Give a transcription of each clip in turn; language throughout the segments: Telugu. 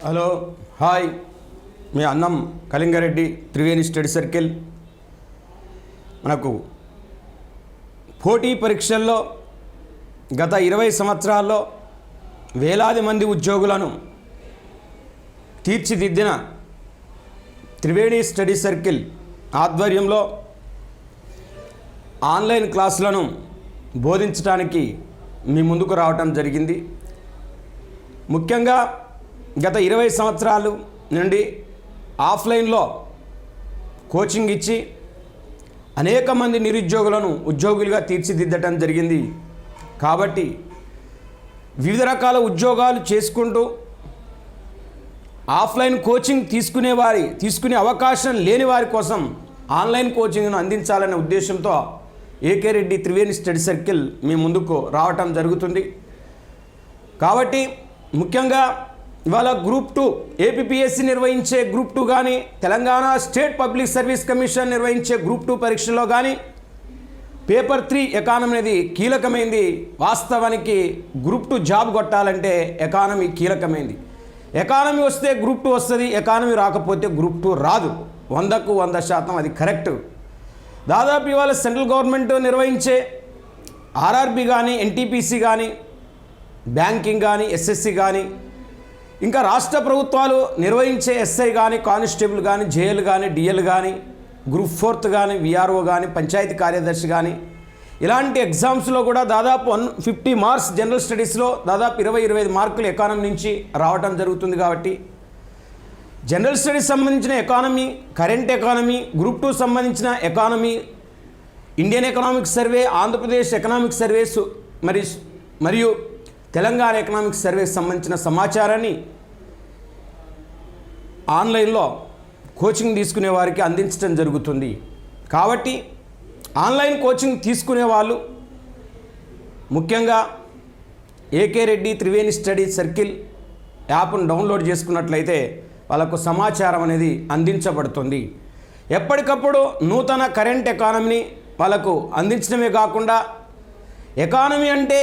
హలో హాయ్, మీ అన్నం కళింగారెడ్డి త్రివేణి స్టడీ సర్కిల్. మనకు పోటీ పరీక్షల్లో గత 20 సంవత్సరాల్లో వేలాది మంది ఉద్యోగులను తీర్చిదిద్దిన త్రివేణి స్టడీ సర్కిల్ ఆధ్వర్యంలో ఆన్లైన్ క్లాసులను బోధించడానికి మీ ముందుకు రావటం జరిగింది. ముఖ్యంగా గత 20 సంవత్సరాలు నుండి ఆఫ్లైన్లో కోచింగ్ ఇచ్చి అనేక మంది నిరుద్యోగులను ఉద్యోగులుగా తీర్చిదిద్దటం జరిగింది. కాబట్టి వివిధ రకాల ఉద్యోగాలు చేసుకుంటూ ఆఫ్లైన్ కోచింగ్ తీసుకునే అవకాశం లేని వారి కోసం ఆన్లైన్ కోచింగ్ను అందించాలనే ఉద్దేశంతో AK Reddy Triveni study circle మీ ముందుకు రావటం జరుగుతుంది. కాబట్టి ముఖ్యంగా ఇవాళ గ్రూప్ 2 ఏపీపీఎస్సీ నిర్వహించే గ్రూప్ 2 కానీ, Telangana state public service commission నిర్వహించే గ్రూప్ 2 పరీక్షలో కానీ పేపర్ 3 ఎకానమీ అనేది కీలకమైంది. వాస్తవానికి గ్రూప్ 2 జాబ్ కొట్టాలంటే ఎకానమీ కీలకమైంది. ఎకానమీ వస్తే గ్రూప్ 2 వస్తుంది, ఎకానమీ రాకపోతే గ్రూప్ 2 రాదు. 100కు 100% అది కరెక్ట్. దాదాపు ఇవాళ సెంట్రల్ గవర్నమెంట్ నిర్వహించే ఆర్ఆర్బి కానీ, ఎన్టీపీసీ కానీ, బ్యాంకింగ్ కానీ, ఎస్ఎస్సి కానీ, ఇంకా రాష్ట్ర ప్రభుత్వాలు నిర్వహించే ఎస్ఐ కానీ, కానిస్టేబుల్ కానీ, జేఎల్ కానీ, డిఎల్ కానీ, గ్రూప్ 4 కానీ, విఆర్ఓ కానీ, పంచాయతీ కార్యదర్శి కానీ, ఇలాంటి ఎగ్జామ్స్లో కూడా దాదాపు 150 మార్క్స్ జనరల్ స్టడీస్లో దాదాపు 20-25 మార్కులు ఎకానమీ నుంచి రావటం జరుగుతుంది. కాబట్టి జనరల్ స్టడీస్ సంబంధించిన ఎకానమీ, కరెంట్ ఎకానమీ, గ్రూప్ 2 సంబంధించిన economy, Indian economic survey, Andhra Pradesh economic surveys మరియు తెలంగాణ ఎకనామిక్ సర్వేకి సంబంధించిన సమాచారాన్ని ఆన్లైన్లో కోచింగ్ తీసుకునే వారికి అందించడం జరుగుతుంది. కాబట్టి ఆన్లైన్ కోచింగ్ తీసుకునే వాళ్ళు ముఖ్యంగా AK Reddy Triveni study circle యాప్ను డౌన్లోడ్ చేసుకున్నట్లయితే వాళ్ళకు సమాచారం అనేది అందించబడుతుంది. ఎప్పటికప్పుడు నూతన కరెంట్ ఎకానమీని వాళ్ళకు అందించడమే కాకుండా ఎకానమీ అంటే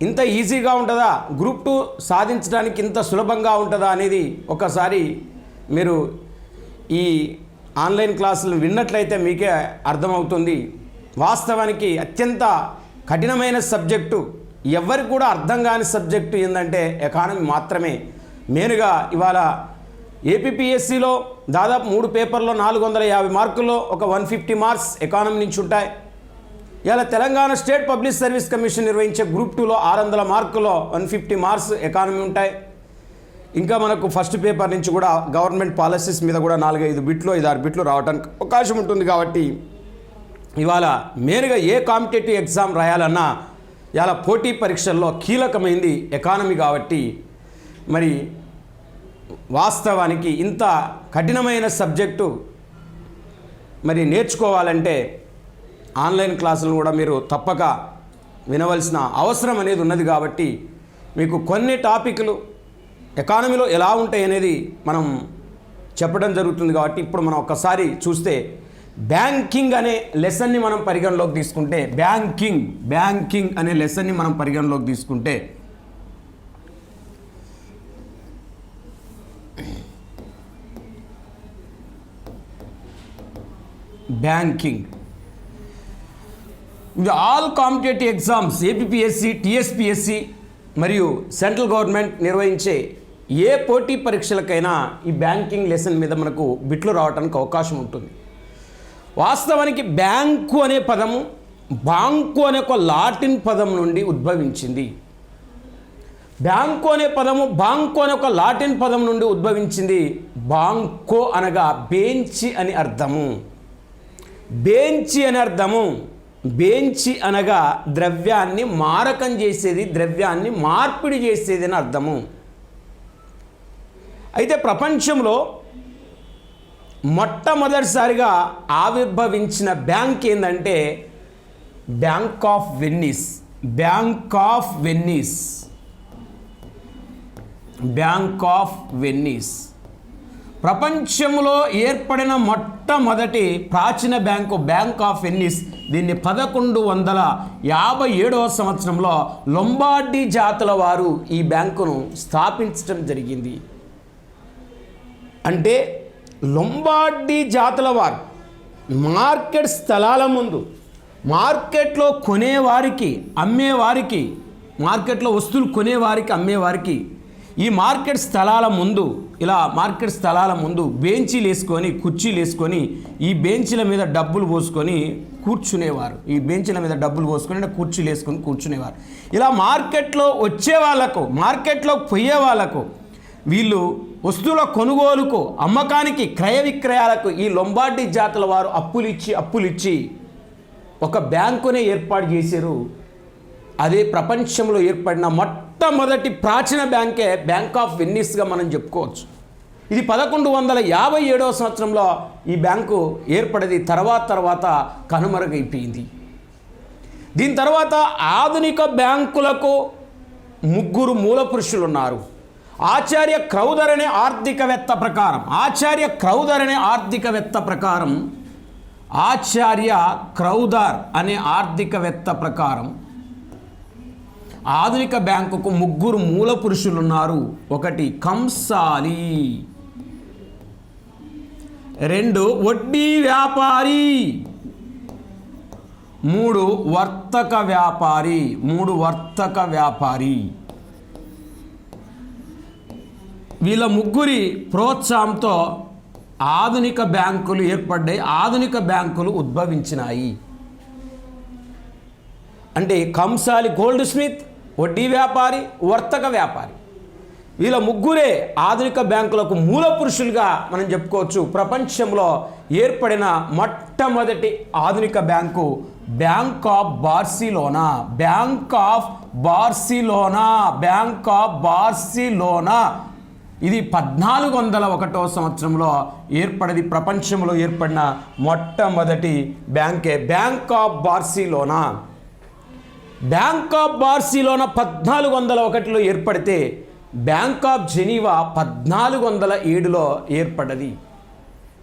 ఇంత ఈజీగా ఉంటుందా, గ్రూప్ 2 సాధించడానికి ఇంత సులభంగా ఉంటుందా అనేది ఒకసారి మీరు ఈ ఆన్లైన్ క్లాసులు విన్నట్లయితే మీకే అర్థమవుతుంది. వాస్తవానికి అత్యంత కఠినమైన సబ్జెక్టు, ఎవరికి కూడా అర్థం కాని సబ్జెక్టు ఏంటంటే ఎకానమీ మాత్రమే. మెయిన్గా ఇవాళ ఏపీపీఎస్సీలో దాదాపు 3 పేపర్లో 450 మార్కుల్లో ఒక 150 మార్క్స్ ఎకానమీ నుంచి ఉంటాయి. ఇలా Telangana state public service commission నిర్వహించే గ్రూప్ 2లో 600 మార్కుల్లో 150 మార్క్స్ ఎకానమీ ఉంటాయి. ఇంకా మనకు ఫస్ట్ పేపర్ నుంచి కూడా గవర్నమెంట్ పాలసీస్ మీద కూడా 4-5 బిట్లు 5-6 బిట్లు రావడానికి అవకాశం ఉంటుంది. కాబట్టి ఇవాళ మెయిన్గా ఏ కాంపిటేటివ్ ఎగ్జామ్ రాయాలన్నా ఇలా పోటీ పరీక్షల్లో కీలకమైంది ఎకానమీ. కాబట్టి మరి వాస్తవానికి ఇంత కఠినమైన సబ్జెక్టు మరి నేర్చుకోవాలంటే ఆన్లైన్ క్లాసులను కూడా మీరు తప్పక వినవలసిన అవసరం అనేది ఉన్నది. కాబట్టి మీకు కొన్ని టాపిక్లు ఎకానమీలో ఎలా ఉంటాయి అనేది మనం చెప్పడం జరుగుతుంది. కాబట్టి ఇప్పుడు మనం ఒక్కసారి చూస్తే బ్యాంకింగ్ అనే లెసన్ని మనం పరిగణలోకి తీసుకుంటే బ్యాంకింగ్ అనే లెసన్ని మనం పరిగణలోకి తీసుకుంటే banking all competitive exams APPSC, TSPSC మరియు సెంట్రల్ గవర్నమెంట్ నిర్వహించే ఏ పోటీ పరీక్షలకైనా ఈ బ్యాంకింగ్ లెసన్ మీద మనకు బిట్లు రావడానికి అవకాశం ఉంటుంది. వాస్తవానికి బ్యాంకు అనే పదము బాంకు అనే ఒక లాటిన్ పదం నుండి ఉద్భవించింది. బ్యాంకు అనే పదము బాంకు అనే ఒక లాటిన్ పదం నుండి ఉద్భవించింది. బాంకో అనగా బెంచి అని అర్థము. బెంచి అనగా ద్రవ్యాన్ని మారకం చేసేది, ద్రవ్యాన్ని మార్పిడి చేసేది అని అర్థము. అయితే ప్రపంచంలో మొట్టమొదటిసారిగా ఆవిర్భవించిన బ్యాంక్ ఏంటంటే బ్యాంక్ ఆఫ్ వెన్నీస్. ప్రపంచంలో ఏర్పడిన మొట్టమొదటి ప్రాచీన బ్యాంక్ ఆఫ్ వెన్నీస్. దీన్ని 1157వ సంవత్సరంలో లొంబార్డీ జాతుల వారు ఈ బ్యాంకును స్థాపించడం జరిగింది. అంటే లొంబార్డీ జాతుల వారు మార్కెట్ స్థలాల ముందు, మార్కెట్లో కొనేవారికి అమ్మేవారికి, మార్కెట్లో వస్తువులు కొనేవారికి అమ్మేవారికి ఈ మార్కెట్ స్థలాల ముందు, ఇలా మార్కెట్ స్థలాల ముందు బెంచీలు వేసుకొని, కుర్చీలు వేసుకొని, ఈ బెంచీల మీద డబ్బులు పోసుకొని కూర్చునేవారు. ఈ బెంచీల మీద డబ్బులు పోసుకొని కుర్చీలు వేసుకొని కూర్చునేవారు. ఇలా మార్కెట్లో వచ్చే వాళ్ళకు, మార్కెట్లో పోయే వాళ్ళకు, వీళ్ళు వస్తువుల కొనుగోలుకు, అమ్మకానికి, క్రయ విక్రయాలకు ఈ లొంబార్డీ జాతుల వారు అప్పులిచ్చి ఒక బ్యాంకునే ఏర్పాటు చేశారు. అదే ప్రపంచంలో ఏర్పడిన మొట్టమొదటి ప్రాచీన బ్యాంకే బ్యాంక్ ఆఫ్ వెనిస్గా మనం చెప్పుకోవచ్చు. ఇది 1157వ సంవత్సరంలో ఈ బ్యాంకు ఏర్పడింది. తర్వాత కనుమరుగైపోయింది. దీని తర్వాత ఆధునిక బ్యాంకులకు 3 మూల పురుషులు ఉన్నారు. ఆచార్య క్రౌదర్ అనే ఆర్థికవేత్త ప్రకారం ఆధునిక బ్యాంకుకు 3 మూల పురుషులు ఉన్నారు. 1 కంసాలి, 2 వడ్డీ వ్యాపారి, 3 వర్తక వ్యాపారి. వీళ్ళ 3 ప్రోత్సాహంతో ఆధునిక బ్యాంకులు ఏర్పడ్డాయి, ఆధునిక బ్యాంకులు ఉద్భవించినాయి. అంటే కంసాలి గోల్డ్ స్మిత్, వడ్డీ వ్యాపారి, వర్తక వ్యాపారి, వీళ్ళ 3 ఆధునిక బ్యాంకులకు మూల పురుషులుగా మనం చెప్పుకోవచ్చు. ప్రపంచంలో ఏర్పడిన మొట్టమొదటి ఆధునిక బ్యాంకు బ్యాంక్ ఆఫ్ బార్సిలోనా. ఇది 1401వ సంవత్సరంలో ఏర్పడింది. ప్రపంచంలో ఏర్పడిన మొట్టమొదటి బ్యాంకే bank of Barcelona. Bank of Barcelona 1401లో ఏర్పడితే బ్యాంక్ ఆఫ్ జెనీవా 1407లో ఏర్పడ్డది.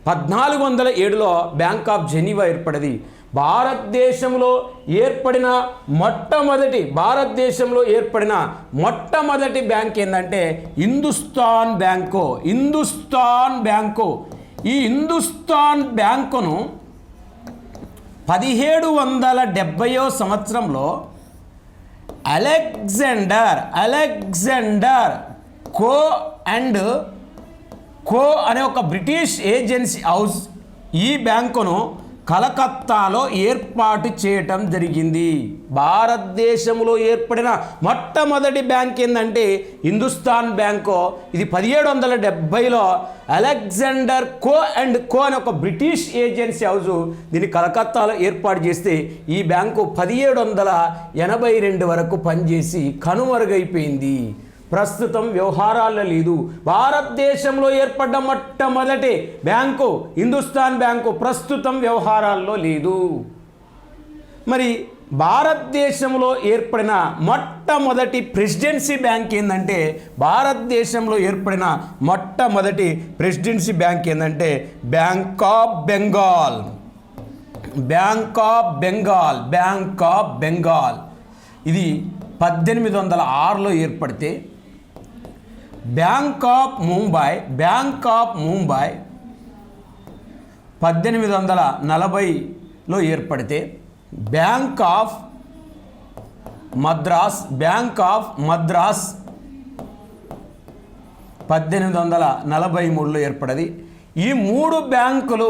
1407లో బ్యాంక్ ఆఫ్ జెనీవా ఏర్పడింది. భారతదేశంలో ఏర్పడిన మొట్టమొదటి బ్యాంక్ ఏంటంటే హిందుస్థాన్ బ్యాంకు. ఈ హిందుస్థాన్ బ్యాంకును 1770వ సంవత్సరంలో అలెగ్జాండర్ కో అనే ఒక బ్రిటిష్ ఏజెన్సీ హౌస్ ఈ బ్యాంకును కలకత్తాలో ఏర్పాటు చేయటం జరిగింది. భారతదేశంలో ఏర్పడిన మొట్టమొదటి బ్యాంక్ ఏంటంటే హిందుస్థాన్ బ్యాంకు. ఇది 1770లో అలెగ్జాండర్ కో అనే ఒక బ్రిటిష్ ఏజెన్సీ హౌస్ దీన్ని కలకత్తాలో ఏర్పాటు చేస్తే ఈ బ్యాంకు 1782 వరకు పనిచేసి కనుమరుగైపోయింది. ప్రస్తుతం వ్యవహారాల్లో లేదు. భారతదేశంలో ఏర్పడ్డ మొట్టమొదటి బ్యాంకు హిందుస్థాన్ బ్యాంకు ప్రస్తుతం వ్యవహారాల్లో లేదు. మరి భారతదేశంలో ఏర్పడిన మొట్టమొదటి ప్రెసిడెన్సీ బ్యాంక్ ఏంటంటే బ్యాంక్ ఆఫ్ బెంగాల్. ఇది 1806లో ఏర్పడితే బ్యాంక్ ఆఫ్ ముంబై 1840లో ఏర్పడితే బ్యాంక్ ఆఫ్ మద్రాస్ 1843లో ఏర్పడింది. ఈ 3 బ్యాంకులు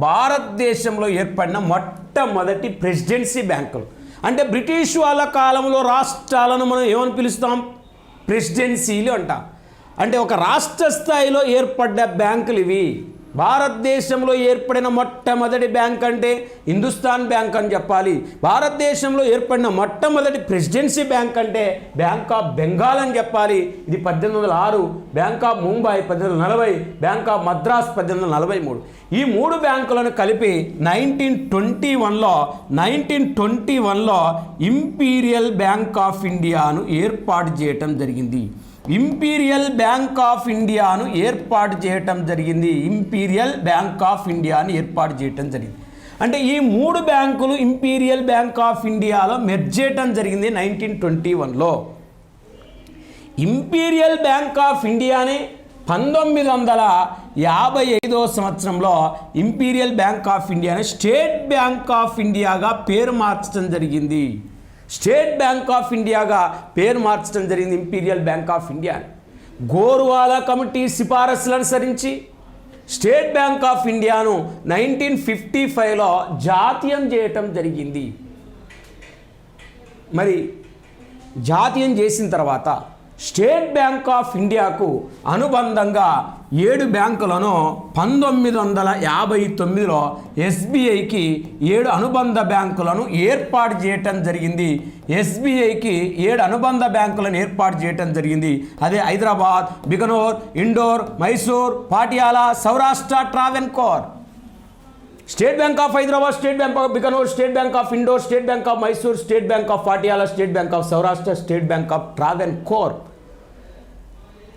భారతదేశంలో ఏర్పడిన మొట్టమొదటి ప్రెసిడెన్సీ బ్యాంకులు. అంటే బ్రిటిష్ వాళ్ళ కాలంలో రాష్ట్రాలను మనం ఏమని పిలుస్తాం? ప్రెసిడెన్సీలు అంటాం. అంటే ఒక రాష్ట్ర స్థాయిలో ఏర్పడ్డ బ్యాంకులు ఇవి. భారతదేశంలో ఏర్పడిన మొట్టమొదటి బ్యాంక్ అంటే హిందుస్థాన్ బ్యాంక్ అని చెప్పాలి. భారతదేశంలో ఏర్పడిన మొట్టమొదటి ప్రెసిడెన్సీ బ్యాంక్ అంటే బ్యాంక్ ఆఫ్ బెంగాల్ అని చెప్పాలి. ఇది 1806, bank of Mumbai 1840, bank of Madras 1843. ఈ 3 బ్యాంకులను కలిపి 1921లో ఇంపీరియల్ బ్యాంక్ ఆఫ్ ఇండియాను ఏర్పాటు చేయటం జరిగింది. అంటే ఈ 3 బ్యాంకులు ఇంపీరియల్ బ్యాంక్ ఆఫ్ ఇండియాలో మెర్జ్ చేయటం జరిగింది 1921లో. ఇంపీరియల్ బ్యాంక్ ఆఫ్ ఇండియాని 1955వ సంవత్సరంలో ఇంపీరియల్ బ్యాంక్ ఆఫ్ ఇండియాని స్టేట్ బ్యాంక్ ఆఫ్ ఇండియాగా పేరు మార్చడం జరిగింది. స్టేట్ బ్యాంక్ ఆఫ్ ఇండియాగా పేరు మార్చడం జరిగింది imperial bank of India. Gorwala committee సిఫారసులను అనుసరించి స్టేట్ బ్యాంక్ ఆఫ్ ఇండియాను 1955లో జాతీయం చేయటం జరిగింది. మరి జాతీయం చేసిన తర్వాత స్టేట్ బ్యాంక్ ఆఫ్ ఇండియాకు అనుబంధంగా 7 బ్యాంకులను 1959లో ఎస్బీఐకి 7 అనుబంధ బ్యాంకులను ఏర్పాటు చేయటం జరిగింది. ఎస్బీఐకి 7 అనుబంధ బ్యాంకులను ఏర్పాటు చేయటం జరిగింది. అదే Hyderabad, Bikaner, Indore, Mysore, Patiala, Saurashtra, Travancore. State bank of Hyderabad, State bank of Bikaner, State bank of Indore, State bank of Mysore, State bank of Patiala, State bank of Saurashtra, State bank of Travancore.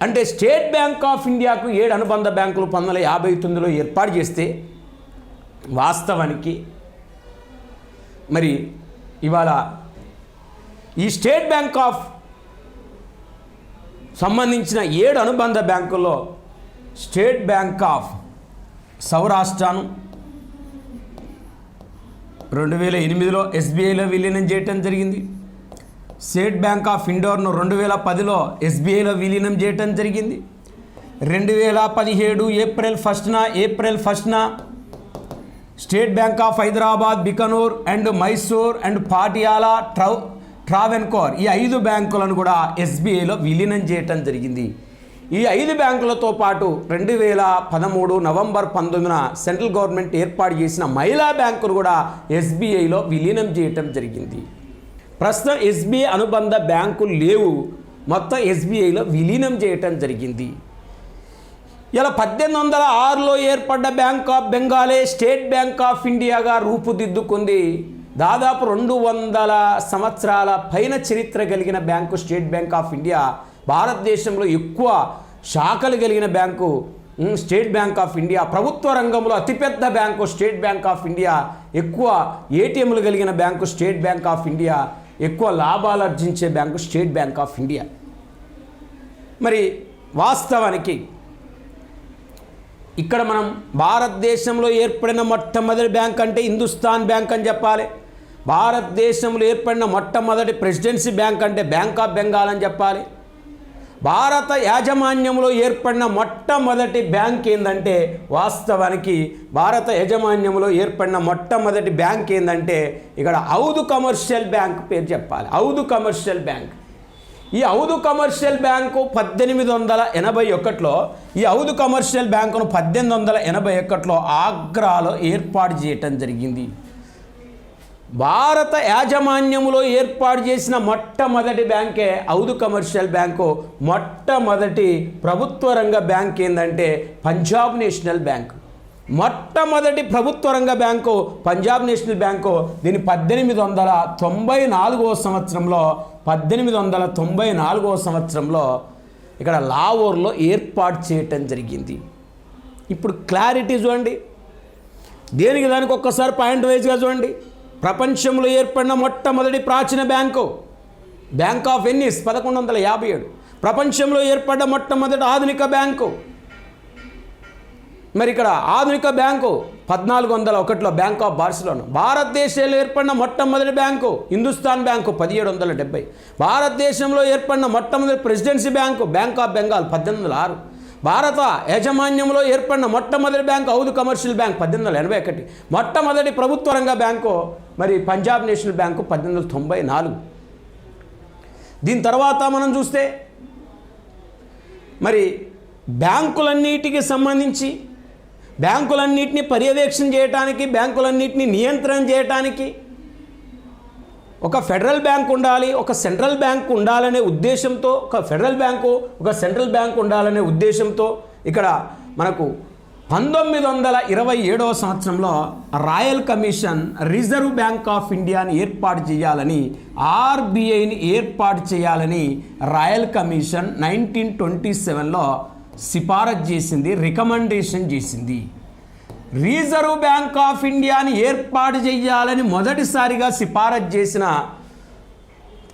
అంటే స్టేట్ బ్యాంక్ ఆఫ్ ఇండియాకు 7 అనుబంధ బ్యాంకులు 1959లో ఏర్పాటు చేస్తే వాస్తవానికి మరి ఇవాళ ఈ స్టేట్ బ్యాంక్ ఆఫ్ సంబంధించిన 7 అనుబంధ బ్యాంకుల్లో స్టేట్ బ్యాంక్ ఆఫ్ సౌరాష్ట్రను 2008లో ఎస్బీఐలో విలీనం చేయటం జరిగింది. స్టేట్ బ్యాంక్ ఆఫ్ ఇండోర్ను 2010లో ఎస్బీఐలో విలీనం చేయటం జరిగింది. 2017 ఏప్రిల్ 1న state bank of Hyderabad, Bikaner and Mysore and Patiala, Travancore ఈ 5 బ్యాంకులను కూడా ఎస్బీఐలో విలీనం చేయటం జరిగింది. ఈ 5 బ్యాంకులతో పాటు 2013 నవంబర్ 19న సెంట్రల్ గవర్నమెంట్ ఏర్పాటు చేసిన మహిళా బ్యాంకును కూడా ఎస్బీఐలో విలీనం చేయటం జరిగింది. ప్రస్తుతం ఎస్బీఐ అనుబంధ బ్యాంకులు లేవు, మొత్తం ఎస్బీఐలో విలీనం చేయటం జరిగింది. ఇలా 1806లో ఏర్పడ్డ బ్యాంక్ ఆఫ్ బెంగాలే స్టేట్ బ్యాంక్ ఆఫ్ ఇండియాగా రూపుదిద్దుకుంది. దాదాపు 200 సంవత్సరాల పైన చరిత్ర కలిగిన bank state bank of India. భారతదేశంలో ఎక్కువ శాఖలు కలిగిన bank state bank of India. ప్రభుత్వ రంగంలో అతిపెద్ద bank state bank of India. ఎక్కువ ఏటీఎంలు కలిగిన bank state bank of India. ఎక్కువ లాభాలు ఆర్జించే bank state bank of India. మరి వాస్తవానికి ఇక్కడ మనం భారతదేశంలో ఏర్పడిన మొట్టమొదటి బ్యాంక్ అంటే హిందుస్థాన్ బ్యాంక్ అని చెప్పాలి. భారతదేశంలో ఏర్పడిన మొట్టమొదటి ప్రెసిడెన్సీ బ్యాంక్ అంటే బ్యాంక్ ఆఫ్ బెంగాల్ అని చెప్పాలి. భారత యాజమాన్యంలో ఏర్పడిన మొట్టమొదటి బ్యాంక్ ఏంటంటే వాస్తవానికి భారత యాజమాన్యంలో ఏర్పడిన మొట్టమొదటి బ్యాంక్ ఏంటంటే ఇక్కడ ఔధ్ కమర్షియల్ బ్యాంక్ పేరు చెప్పాలి. Awadh commercial bank. ఈ ఔధ్ కమర్షియల్ బ్యాంకు 1881లో ఈ ఔధ్ కమర్షియల్ బ్యాంకును 1881లో ఆగ్రాలో ఏర్పాటు చేయటం జరిగింది. భారత యాజమాన్యంలో ఏర్పాటు చేసిన మొట్టమొదటి బ్యాంకే ఔధ్ కమర్షియల్ బ్యాంకు. మొట్టమొదటి ప్రభుత్వ రంగ బ్యాంక్ ఏంటంటే పంజాబ్ నేషనల్ బ్యాంక్. మొట్టమొదటి ప్రభుత్వ రంగ బ్యాంకు పంజాబ్ నేషనల్ బ్యాంకు. దీన్ని 1894వ సంవత్సరంలో ఇక్కడ లాహోర్లో ఏర్పాటు చేయటం జరిగింది. ఇప్పుడు క్లారిటీ చూడండి, దేనికి దానికి ఒక్కసారి పాయింట్ వైజ్గా చూడండి. ప్రపంచంలో ఏర్పడిన మొట్టమొదటి ప్రాచీన బ్యాంకు బ్యాంక్ ఆఫ్ వెనిస్ 1157. ప్రపంచంలో ఏర్పడ్డ మొట్టమొదటి ఆధునిక బ్యాంకు. మరి ఇక్కడ ఆధునిక బ్యాంకు 1401లో బ్యాంక్ ఆఫ్ బార్సిలోనా. భారతదేశంలో ఏర్పడిన మొట్టమొదటి బ్యాంకు హిందుస్థాన్ బ్యాంకు 1770. భారతదేశంలో ఏర్పడిన మొట్టమొదటి presidency bank bank of Bengal 1806. భారత యాజమాన్యంలో ఏర్పడిన మొట్టమొదటి బ్యాంకు ఔధ్ కమర్షియల్ బ్యాంక్ 1881. మొట్టమొదటి ప్రభుత్వ రంగ బ్యాంకు మరి పంజాబ్ నేషనల్ బ్యాంకు 1894. దీని తర్వాత మనం చూస్తే మరి బ్యాంకులన్నిటికి సంబంధించి బ్యాంకులన్నిటిని పర్యవేక్షణ చేయడానికి, బ్యాంకులన్నిటిని నియంత్రణ చేయడానికి ఒక ఫెడరల్ బ్యాంక్ ఉండాలి, ఒక సెంట్రల్ బ్యాంక్ ఉండాలనే ఉద్దేశంతో, ఒక ఫెడరల్ బ్యాంకు ఒక సెంట్రల్ బ్యాంక్ ఉండాలనే ఉద్దేశంతో ఇక్కడ మనకు 1927వ సంవత్సరంలో royal commission reserve bank of ఇండియాని ఏర్పాటు చేయాలని, ఆర్బీఐని ఏర్పాటు చేయాలని రాయల్ కమిషన్ 1927లో సిఫారసు చేసింది, రికమెండేషన్ చేసింది. రిజర్వ్ బ్యాంక్ ఆఫ్ ఇండియాని ఏర్పాటు చేయాలని మొదటిసారిగా సిఫారసు చేసిన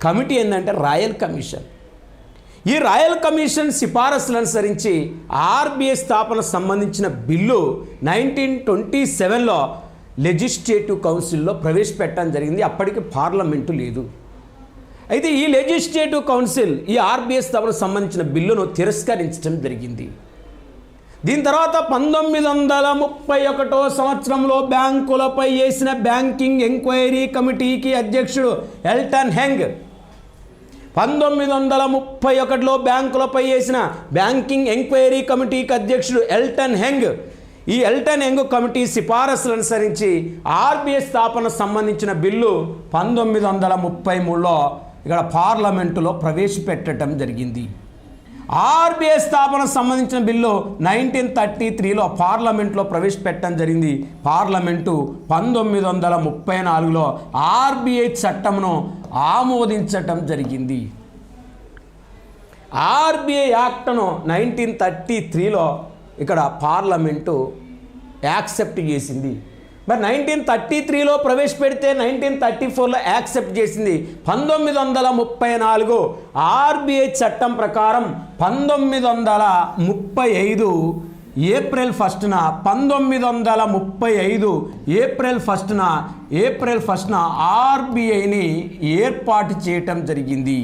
కమిటీ ఏంటంటే రాయల్ కమిషన్. ఈ రాయల్ కమిషన్ సిఫారసులను అనుసరించి ఆర్బీఐ స్థాపన సంబంధించిన బిల్లు 1927లో లెజిస్లేటివ్ కౌన్సిల్లో ప్రవేశపెట్టడం జరిగింది. అప్పటికి పార్లమెంటు లేదు. అయితే ఈ లెజిస్లేటివ్ కౌన్సిల్ ఈ ఆర్బీఐ స్థాపనకు సంబంధించిన బిల్లును తిరస్కరించడం జరిగింది. దీని తర్వాత 1931 సంవత్సరంలో బ్యాంకులపై వేసిన బ్యాంకింగ్ ఎంక్వైరీ కమిటీకి అధ్యక్షుడు ఎల్టన్ హెంగ్ 1931లో బ్యాంకులపై వేసిన బ్యాంకింగ్ ఎంక్వైరీ కమిటీకి అధ్యక్షుడు ఎల్టన్ హెంగ్ ఈ ఎల్టన్ హెంగ్ కమిటీ సిఫారసులను అనుసరించి ఆర్బీఐ స్థాపన సంబంధించిన బిల్లు 1933లో ఇక్కడ పార్లమెంటులో ప్రవేశపెట్టడం జరిగింది. ఆర్బీఐ స్థాపన సంబంధించిన బిల్లు 1933లో పార్లమెంట్లో ప్రవేశపెట్టడం జరిగింది. పార్లమెంటు 1934లో ఆర్బీఐ చట్టంను ఆమోదించటం జరిగింది. ఆర్బీఐ యాక్ట్ను 1933లో ఇక్కడ పార్లమెంటు యాక్సెప్ట్ చేసింది. మరి 1933లో ప్రవేశపెడితే 1934లో యాక్సెప్ట్ చేసింది. 1934 ఆర్బీఐ చట్టం ప్రకారం 1935 ఏప్రిల్ 1న 1935 ఏప్రిల్ 1న ఆర్బీఐని ఏర్పాటు చేయటం జరిగింది.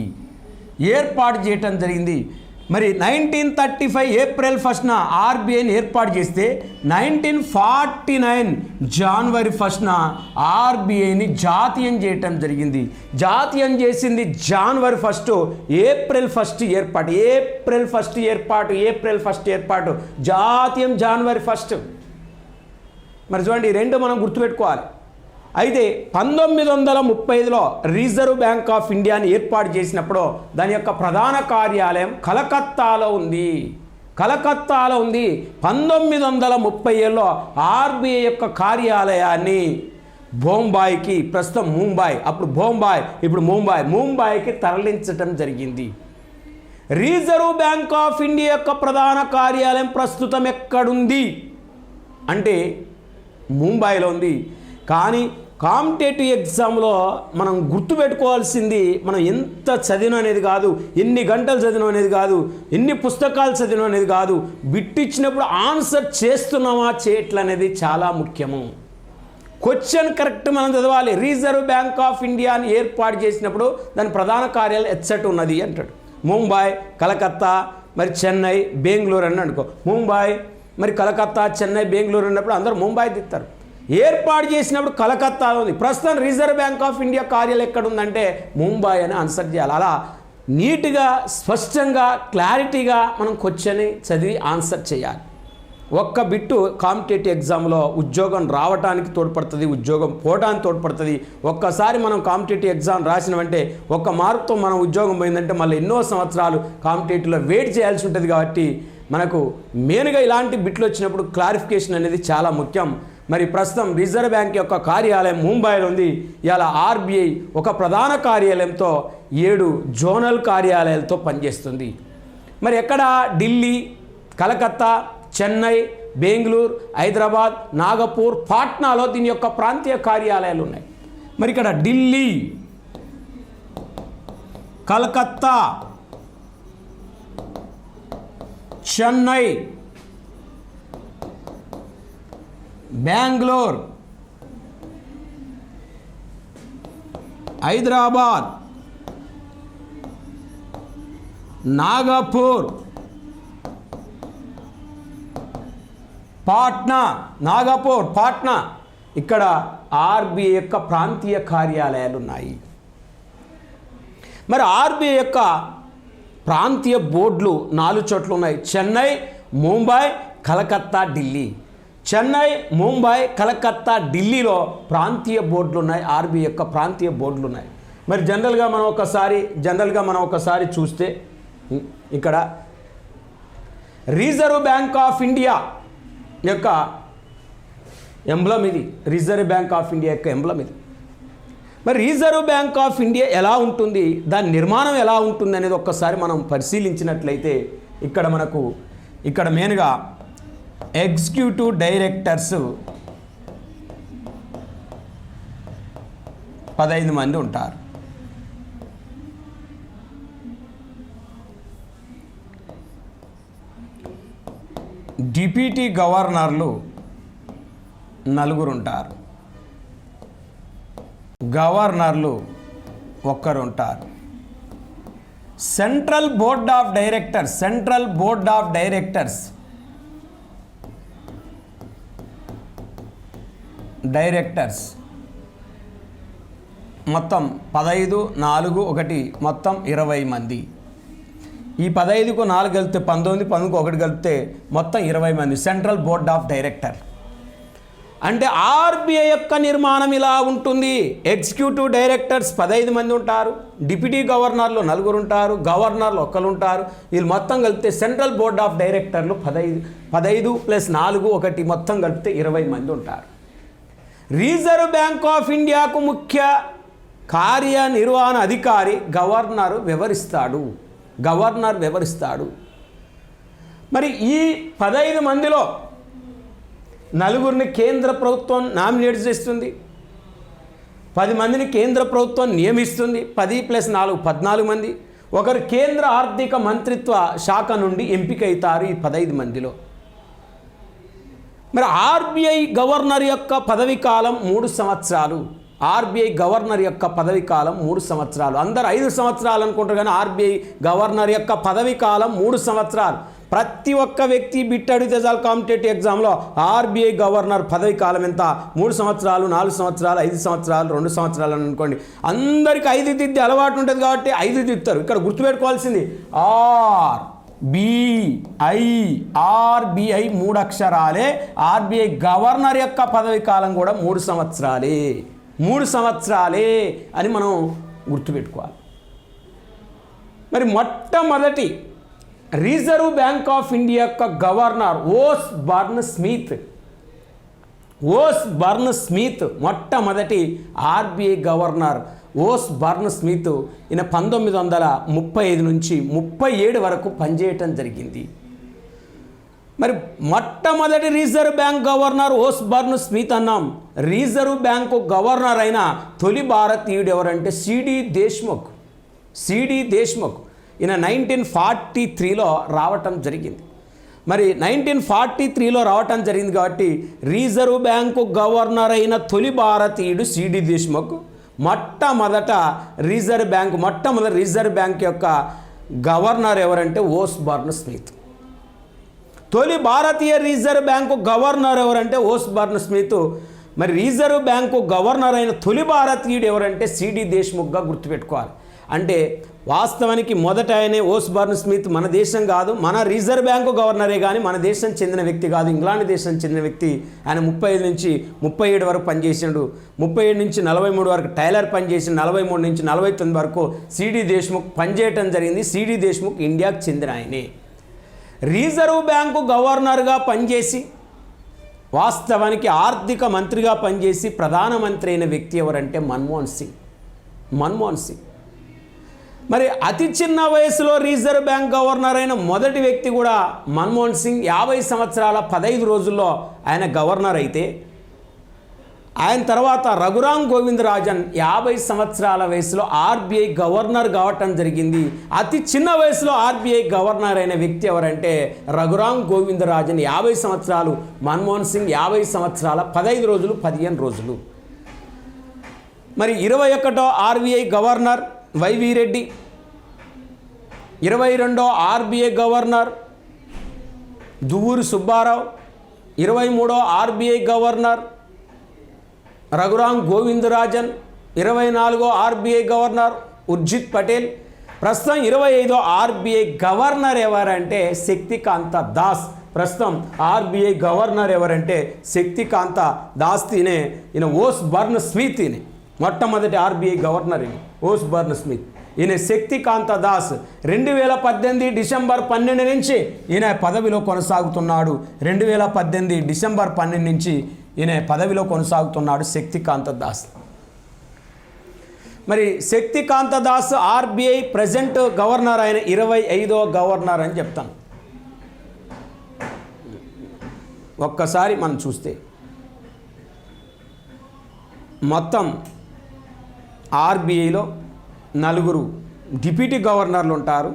మరి 1935 ఏప్రిల్ 1న ఆర్బీఐని ఏర్పాటు చేస్తే 1949 జనవరి 1న ఆర్బీఐని జాతీయం చేయటం జరిగింది. జాతీయం చేసింది జనవరి 1, ఏప్రిల్ 1 ఏర్పాటు జాతీయం జనవరి 1. మరి చూడండి, ఈ రెండు మనం గుర్తుపెట్టుకోవాలి. అయితే 1935లో రిజర్వ్ బ్యాంక్ ఆఫ్ ఇండియాని ఏర్పాటు చేసినప్పుడు దాని యొక్క ప్రధాన కార్యాలయం కలకత్తాలో ఉంది. 1937లో ఆర్బీఐ యొక్క కార్యాలయాన్ని బొంబాయికి, ప్రస్తుతం ముంబై, అప్పుడు బొంబాయి, ఇప్పుడు ముంబైకి తరలించటం జరిగింది. రిజర్వ్ బ్యాంక్ ఆఫ్ ఇండియా యొక్క ప్రధాన కార్యాలయం ప్రస్తుతం ఎక్కడుంది అంటే ముంబైలో ఉంది. కానీ కాంపిటేటివ్ ఎగ్జామ్లో మనం గుర్తుపెట్టుకోవాల్సింది, మనం ఎంత చదివిన అనేది కాదు, ఎన్ని గంటలు చదివిన అనేది కాదు, ఎన్ని పుస్తకాలు చదివిన అనేది కాదు, బిట్టిచ్చినప్పుడు ఆన్సర్ చేస్తున్నామా చేయట్లనేది అనేది చాలా ముఖ్యము. క్వశ్చన్ కరెక్ట్ మనం చదవాలి. రిజర్వ్ బ్యాంక్ ఆఫ్ ఇండియాని ఏర్పాటు చేసినప్పుడు దాని ప్రధాన కార్యాలయం ఎచ్చట ఉన్నది అంటాడు. ముంబై, కలకత్తా, మరి చెన్నై, బెంగళూరు అని అనుకో. ముంబై, మరి కలకత్తా, చెన్నై, బెంగళూరు అన్నప్పుడు అందరూ ముంబై తిత్తారు. ఏర్పాటు చేసినప్పుడు కలకత్తాలో ఉంది. ప్రస్తుతం రిజర్వ్ బ్యాంక్ ఆఫ్ ఇండియా కార్యాలయం ఎక్కడ ఉందంటే ముంబై అని ఆన్సర్ చేయాలి. అలా నీట్గా, స్పష్టంగా, క్లారిటీగా మనం క్వశ్చన్ చదివి ఆన్సర్ చేయాలి. ఒక్క బిట్టు కాంపిటేటివ్ ఎగ్జామ్లో ఉద్యోగం రావడానికి తోడ్పడుతుంది, ఉద్యోగం పోవడానికి తోడ్పడుతుంది. ఒక్కసారి మనం కాంపిటేటివ్ ఎగ్జామ్ రాసినామంటే ఒక్క మార్కుతో మనం ఉద్యోగం పోయిందంటే మళ్ళీ ఎన్నో సంవత్సరాలు కాంపిటేటివ్లో వెయిట్ చేయాల్సి ఉంటుంది. కాబట్టి మనకు మెయిన్గా ఇలాంటి బిట్లు వచ్చినప్పుడు క్లారిఫికేషన్ అనేది చాలా ముఖ్యం. మరి ప్రస్తుతం రిజర్వ్ బ్యాంక్ యొక్క కార్యాలయం ముంబైలో ఉంది. ఇలా ఆర్బీఐ ఒక ప్రధాన కార్యాలయంతో 7 జోనల్ కార్యాలయాలతో పనిచేస్తుంది. మరి ఎక్కడ? ఢిల్లీ, కలకత్తా, చెన్నై, బెంగళూరు, హైదరాబాద్, నాగపూర్, పాట్నాలో దీని యొక్క ప్రాంతీయ కార్యాలయాలు ఉన్నాయి. మరి ఇక్కడ ఢిల్లీ, కలకత్తా, చెన్నై, బెంగళూరు, హైదరాబాద్, నాగపూర్, పాట్నా, ఇక్కడ ఆర్బీఐ యొక్క ప్రాంతీయ కార్యాలయాలు ఉన్నాయి. మరి ఆర్బీఐ యొక్క ప్రాంతీయ బోర్డులు 4 చోట్ల ఉన్నాయి. చెన్నై, ముంబై, కలకత్తా, ఢిల్లీ. చెన్నై, ముంబై, కలకత్తా, ఢిల్లీలో ప్రాంతీయ బోర్డులు ఉన్నాయి. ఆర్బీఐ యొక్క ప్రాంతీయ బోర్డులు ఉన్నాయి. మరి జనరల్గా మనం ఒకసారి చూస్తే ఇక్కడ రిజర్వ్ బ్యాంక్ ఆఫ్ ఇండియా యొక్క ఎంబ్లం ఇది. రిజర్వ్ బ్యాంక్ ఆఫ్ ఇండియా యొక్క ఎంబ్లం ఇది. మరి రిజర్వ్ బ్యాంక్ ఆఫ్ ఇండియా ఎలా ఉంటుంది, దాని నిర్మాణం ఎలా ఉంటుంది అనేది ఒక్కసారి మనం పరిశీలించినట్లయితే ఇక్కడ మెయిన్గా ఎగ్జిక్యూటివ్ డైరెక్టర్స్ 15 మంది ఉంటారు. డిప్యూటీ గవర్నర్లు 4 ఉంటారు, గవర్నర్లు 1 ఉంటారు. సెంట్రల్ బోర్డ్ ఆఫ్ డైరెక్టర్స్ మొత్తం 15, 4, 1 మొత్తం 20 మంది. ఈ 15కు 4 కలిపితే 19, 19కు 1 కలిపితే మొత్తం 20 మంది సెంట్రల్ బోర్డ్ ఆఫ్ డైరెక్టర్. అంటే ఆర్బీఐ యొక్క నిర్మాణం ఇలా ఉంటుంది. ఎగ్జిక్యూటివ్ డైరెక్టర్స్ 15 మంది ఉంటారు, డిప్యూటీ గవర్నర్లు 4 ఉంటారు, గవర్నర్లు 1 ఉంటారు. వీళ్ళు మొత్తం కలిపితే సెంట్రల్ బోర్డ్ ఆఫ్ డైరెక్టర్లు 15 + 4, 1 మొత్తం కలిపితే 20 మంది ఉంటారు. రిజర్వ్ బ్యాంక్ ఆఫ్ ఇండియాకు ముఖ్య కార్యనిర్వహణ అధికారి గవర్నర్ వ్యవహరిస్తాడు. మరి ఈ 15 మందిలో 4 కేంద్ర ప్రభుత్వం నామినేట్ చేస్తుంది, 10 మందిని కేంద్ర ప్రభుత్వం నియమిస్తుంది. 10 + 4 14 మంది. ఒకరు కేంద్ర ఆర్థిక మంత్రిత్వ శాఖ నుండి ఎంపికైతారు ఈ 15 మందిలో. మరి ఆర్బీఐ గవర్నర్ యొక్క పదవి కాలం 3 సంవత్సరాలు. అందరు 5 సంవత్సరాలు అనుకుంటారు, కానీ ఆర్బీఐ గవర్నర్ యొక్క పదవి కాలం 3 సంవత్సరాలు. ప్రతి ఒక్క వ్యక్తి బిట్ అడిగితే చాలు కాంపిటేటివ్ ఎగ్జామ్లో ఆర్బీఐ గవర్నర్ పదవి కాలం ఎంత, 3 సంవత్సరాలు, 4 సంవత్సరాలు, 5 సంవత్సరాలు, 2 సంవత్సరాలు అని అనుకోండి. అందరికీ 5 దిద్ది అలవాటు ఉంటుంది కాబట్టి 5 దిద్దుతారు. ఇక్కడ గుర్తుపెట్టుకోవాల్సింది ఆర్బీఐ 3 అక్షరాలే. ఆర్బీఐ గవర్నర్ యొక్క పదవి కాలం కూడా 3 సంవత్సరాలే అని మనం గుర్తుపెట్టుకోవాలి. మరి మొట్టమొదటి రిజర్వ్ బ్యాంక్ ఆఫ్ ఇండియా యొక్క గవర్నర్ ఓస్ బర్న్ స్మిత్ మొట్టమొదటి RBI governor Osborne Smith. ఈయన 1935 నుంచి 37 వరకు పనిచేయటం జరిగింది. మరి మొట్టమొదటి reserve bank governor Osborne Smith అన్నాం. రిజర్వ్ బ్యాంకు గవర్నర్ అయిన తొలి భారతీయుడు ఎవరంటే సిడి దేశ్ముఖ్. ఈయన 1943లో రావటం జరిగింది. మరి 1943లో రావటం జరిగింది కాబట్టి రిజర్వ్ బ్యాంకు గవర్నర్ అయిన తొలి భారతీయుడు సిడి దేశ్ముఖ్. మొట్టమొదటి రిజర్వ్ బ్యాంక్ యొక్క గవర్నర్ ఎవరంటే ఓస్ బర్న్ స్మిత్. తొలి భారతీయ రిజర్వ్ బ్యాంకు గవర్నర్ ఎవరంటే ఓస్ బర్న్ స్మిత్. మరి రిజర్వ్ బ్యాంకు గవర్నర్ అయిన తొలి భారతీయుడు ఎవరంటే సిడి దేశ్ముఖ్గా గుర్తుపెట్టుకోవాలి. అంటే వాస్తవానికి మొదట ఆయనే ఓస్ బర్న్ స్మిత్ మన దేశం కాదు, మన రిజర్వ్ బ్యాంకు గవర్నరే, కానీ మన దేశం చెందిన వ్యక్తి కాదు, ఇంగ్లాండ్ దేశం చెందిన వ్యక్తి. ఆయన 35 నుంచి 37 వరకు పనిచేసాడు. 37 నుంచి 43 వరకు టైలర్ పనిచేసి 43 నుంచి 49 వరకు సిడి దేశ్ముఖ్ పనిచేయటం జరిగింది. సిడి దేశ్ముఖ్ ఇండియాకు చెందిన ఆయనే. రిజర్వ్ బ్యాంకు గవర్నర్గా పనిచేసి వాస్తవానికి ఆర్థిక మంత్రిగా పనిచేసి ప్రధానమంత్రి అయిన వ్యక్తి ఎవరంటే మన్మోహన్ సింగ్. మరి అతి చిన్న వయసులో రిజర్వ్ బ్యాంక్ గవర్నర్ అయిన మొదటి వ్యక్తి కూడా మన్మోహన్ సింగ్. 50 సంవత్సరాల 15 రోజుల్లో ఆయన గవర్నర్ అయితే, ఆయన తర్వాత రఘురామ్ గోవిందరాజన్ 50 సంవత్సరాల వయసులో ఆర్బీఐ గవర్నర్ కావటం జరిగింది. అతి చిన్న వయసులో ఆర్బీఐ గవర్నర్ అయిన వ్యక్తి ఎవరంటే రఘురామ్ గోవిందరాజన్ 50 సంవత్సరాలు. మన్మోహన్ సింగ్ 50 సంవత్సరాల 15 రోజులు 15 రోజులు. మరి 21వ ఆర్బీఐ గవర్నర్ వైవి రెడ్డి, 22వ ఆర్బీఐ గవర్నర్ దువ్వూరి సుబ్బారావు, 23వ ఆర్బీఐ గవర్నర్ రఘురామ్ గోవిందరాజన్, 24వ ఆర్బీఐ గవర్నర్ ఉర్జిత్ పటేల్. ప్రస్తుతం 25వ ఆర్బీఐ గవర్నర్ ఎవరంటే శక్తికాంత దాస్. ఈయన ఓస్ బర్న్ స్మిత్. మొట్టమొదటి RBI governor Osborne Smith. ఈయన శక్తికాంత దాస్ 2018 డిసెంబర్ 12 నుంచి ఈయన పదవిలో కొనసాగుతున్నాడు. 2018 డిసెంబర్ 12 నుంచి ఈయన పదవిలో కొనసాగుతున్నాడు శక్తికాంత దాస్. మరి Shaktikanta Das RBI present governor అయిన 25వ గవర్నర్ అని చెప్తాను. ఒక్కసారి మనం చూస్తే మొత్తం ఆర్బీఐలో 4 డిప్యూటీ గవర్నర్లు ఉంటారు,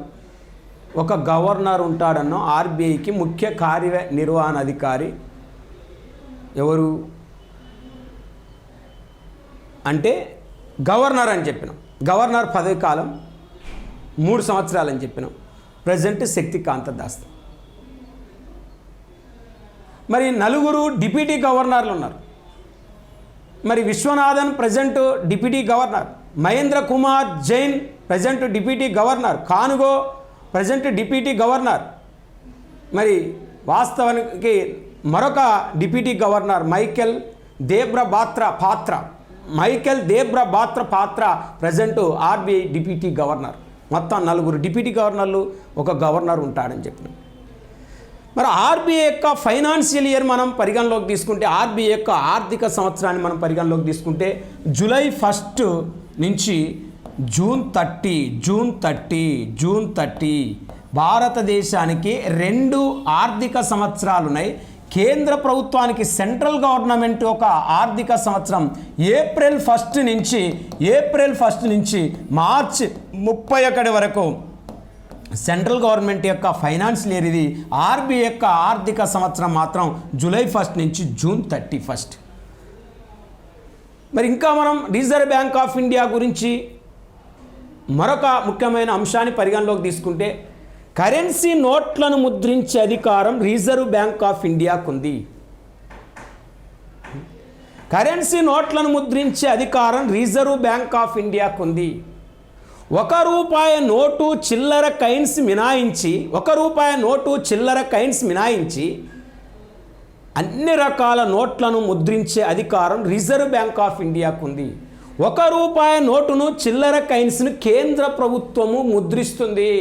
ఒక గవర్నర్ ఉంటాడన్నో ఆర్బీఐకి ముఖ్య కార్యనిర్వహణాధికారి ఎవరు అంటే గవర్నర్ అని చెప్పినాం. గవర్నర్ పదవి కాలం 3 సంవత్సరాలని చెప్పినాం. ప్రజెంట్ శక్తికాంత దాస్. మరి 4 డిప్యూటీ గవర్నర్లు ఉన్నారు. మరి Viswanathan present deputy governor, Mahendra Kumar Jain present deputy governor, Kanungo present deputy governor. మరి వాస్తవానికి మరొక డిప్యూటీ గవర్నర్ మైకేల్ దేబ్రబాత్ర పాత్ర ప్రజెంట్ ఆర్బీఐ డిప్యూటీ గవర్నర్. మొత్తం 4 డిప్యూటీ గవర్నర్లు, ఒక గవర్నర్ ఉంటాడని చెప్పినాం. మరి ఆర్బీఐ యొక్క ఫైనాన్షియల్ ఇయర్ మనం పరిగణలోకి తీసుకుంటే, ఆర్బీఐ యొక్క ఆర్థిక సంవత్సరాన్ని మనం పరిగణలోకి తీసుకుంటే జూలై 1 నుంచి జూన్ 30 భారతదేశానికి 2 ఆర్థిక సంవత్సరాలు ఉన్నాయి. కేంద్ర ప్రభుత్వానికి సెంట్రల్ గవర్నమెంట్ ఒక ఆర్థిక సంవత్సరం ఏప్రిల్ 1 నుంచి మార్చ్ 31 వరకు సెంట్రల్ గవర్నమెంట్ యొక్క ఫైనాన్షియల్ ఇయర్ ఇది. ఆర్బీఐ యొక్క ఆర్థిక సంవత్సరం మాత్రం జూలై 1 నుంచి జూన్ 31. మరి ఇంకా మనం రిజర్వ్ బ్యాంక్ ఆఫ్ ఇండియా గురించి మరొక ముఖ్యమైన అంశాన్ని పరిగణలోకి తీసుకుంటే, కరెన్సీ నోట్లను ముద్రించే అధికారం రిజర్వ్ బ్యాంక్ ఆఫ్ ఇండియాకు ఉంది. కరెన్సీ నోట్లను ముద్రించే అధికారం రిజర్వ్ బ్యాంక్ ఆఫ్ ఇండియాకు ఉంది. ₹1 నోటు చిల్లర కైన్స్ మినాయించి అన్ని రకాల నోట్లను ముద్రించే అధికారం రిజర్వ్ బ్యాంక్ ఆఫ్ ఇండియాకు ఉంది. ₹1 నోటును చిల్లర కైన్స్ను కేంద్ర ప్రభుత్వము ముద్రిస్తుంది.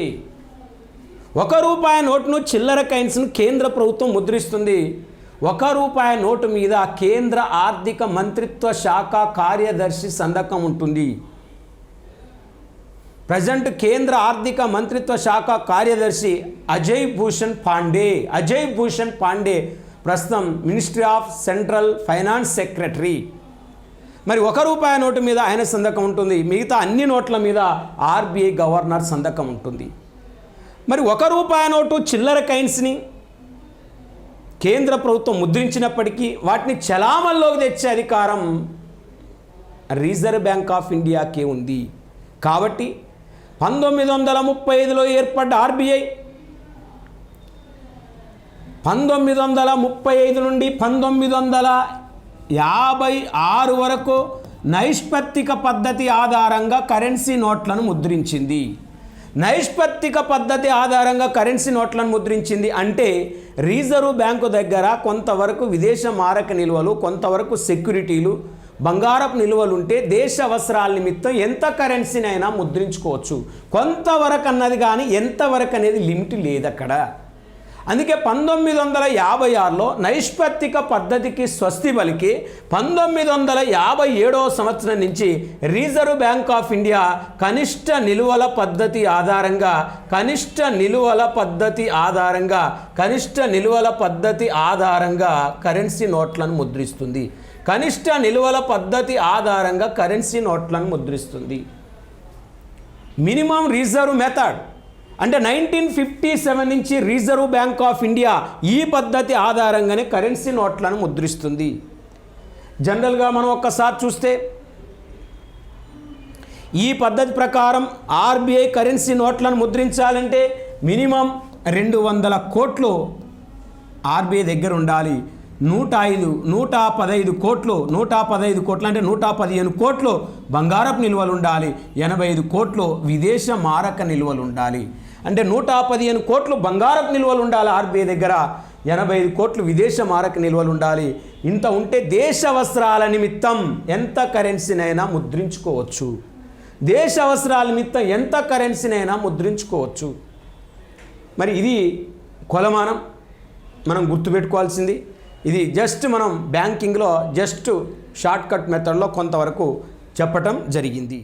₹1 నోటును చిల్లర కైన్స్ను కేంద్ర ప్రభుత్వం ముద్రిస్తుంది. ₹1 నోటు మీద కేంద్ర ఆర్థిక మంత్రిత్వ శాఖ కార్యదర్శి సంతకం ఉంటుంది. ప్రజెంట్ కేంద్ర ఆర్థిక మంత్రిత్వ శాఖ కార్యదర్శి అజయ్ భూషణ్ పాండే ప్రస్తుతం ministry of central finance secretary. మరి ₹1 నోటు మీద ఆయన సంతకం ఉంటుంది. మిగతా అన్ని నోట్ల మీద ఆర్బీఐ గవర్నర్ సంతకం ఉంటుంది. మరి ₹1 నోటు చిల్లర కైన్స్ని కేంద్ర ప్రభుత్వం ముద్రించినప్పటికీ వాటిని చలామణిలోకి తెచ్చే అధికారం రిజర్వ్ బ్యాంక్ ఆఫ్ ఇండియాకే ఉంది. కాబట్టి 1935లో ఏర్పడ్డ ఆర్బీఐ 1935 నుండి 1956 వరకు నైష్పత్తిక పద్ధతి ఆధారంగా కరెన్సీ నోట్లను ముద్రించింది. నైష్పత్తిక పద్ధతి ఆధారంగా కరెన్సీ నోట్లను ముద్రించింది అంటే రిజర్వ్ బ్యాంకు దగ్గర కొంతవరకు విదేశ మారక నిల్వలు, కొంతవరకు సెక్యూరిటీలు, బంగారపు నిల్వలు ఉంటే దేశ అవసరాల నిమిత్తం ఎంత కరెన్సీనైనా ముద్రించుకోవచ్చు. కొంతవరకు అన్నది కానీ ఎంతవరకు అనేది లిమిట్ లేదు అక్కడ. అందుకే 1956లో నైష్పత్తిక పద్ధతికి స్వస్తి పలికి 1957వ సంవత్సరం నుంచి రిజర్వ్ బ్యాంక్ ఆఫ్ ఇండియా కనిష్ట నిల్వల పద్ధతి ఆధారంగా కరెన్సీ నోట్లను ముద్రిస్తుంది. కనిష్ట నిల్వల పద్ధతి ఆధారంగా కరెన్సీ నోట్లను ముద్రిస్తుంది. మినిమం రిజర్వ్ మెథడ్ అంటే 1957 నుంచి రిజర్వ్ బ్యాంక్ ఆఫ్ ఇండియా ఈ పద్ధతి ఆధారంగానే కరెన్సీ నోట్లను ముద్రిస్తుంది. జనరల్గా మనం ఒక్కసారి చూస్తే ఈ పద్ధతి ప్రకారం ఆర్బీఐ కరెన్సీ నోట్లను ముద్రించాలంటే మినిమం 200 కోట్లు ఆర్బీఐ దగ్గర ఉండాలి. 115 కోట్లు అంటే 115 కోట్లు బంగారపు నిల్వలు ఉండాలి. 85 కోట్లు విదేశ మారక నిల్వలు ఉండాలి. అంటే 115 కోట్లు బంగారపు నిల్వలు ఉండాలి ఆర్బీఐ దగ్గర, 85 కోట్లు విదేశ మారక నిల్వలు ఉండాలి. ఇంత ఉంటే దేశ అవసరాల నిమిత్తం ఎంత కరెన్సీనైనా ముద్రించుకోవచ్చు. మరి ఇది కొలమానం మనం గుర్తుపెట్టుకోవాల్సింది. ఇది జస్ట్ మనం బ్యాంకింగ్లో షార్ట్కట్ మెథడ్లో కొంతవరకు చెప్పటం జరిగింది.